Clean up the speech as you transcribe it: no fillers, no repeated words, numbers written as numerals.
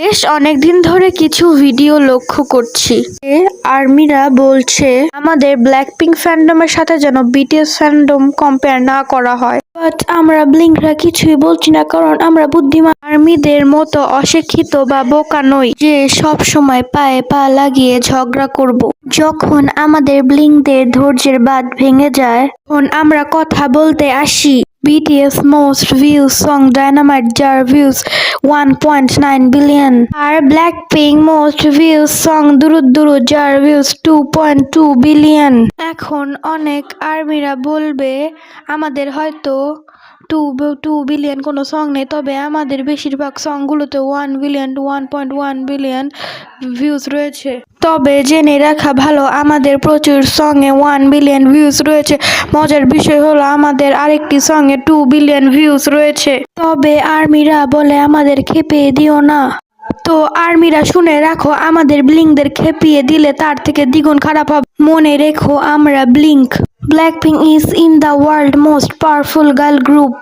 বেশ অনেকদিন ধরে কিছু ভিডিও লক্ষ্য করছি। আর্মিরা বলছে আমাদের ব্ল্যাকপিঙ্ক ফ্যান্ডমের সাথে যেন বিটিএস ফ্যান্ডম কম্পেয়ার না করা হয়। বাট আমরা ব্লিঙ্করা কিছুই বলছি না, কারণ আমরা বুদ্ধিমান আর্মিদের মতো অশিক্ষিত বা বোকা নই যে সব সময় পায়ে পা লাগিয়ে ঝগড়া করব। যখন আমাদের ব্লিঙ্কদের ধৈর্যের বাঁধ ভেঙে যায়, তখন আমরা কথা বলতে আসি। BTS most views song Dynamite যার views 1.9 billion আর Blackpink most views song দুরুদ দুরুদ যার views 2.2 billion। এখন অনেক আর্মিরা বলবে আমাদের হয়তো 2 বিলিয়ন কোনো সং নেই, তবে আমাদের বেশিরভাগ সংগুলোতে 1 বিলিয়ন 1.1 বিলিয়ন ভিউজ রয়েছে। তবে জেনে রাখা ভালো, আমাদের প্রচুর সঙ্গে 1 বিলিয়ন ভিউজ রয়েছে। মজার বিষয় হলো আমাদের আরেকটি সঙ্গে 2 বিলিয়ন ভিউজ রয়েছে। তবে আর্মিরা বলে আমাদের খেপিয়ে দিও না। তো আর্মিরা শুনে রাখো, আমাদের ব্লিঙ্কদের খেপিয়ে দিলে তার থেকে দ্বিগুণ খারাপ হবে। মনে রেখো আমরা blink. Blackpink is in the world most powerful girl group.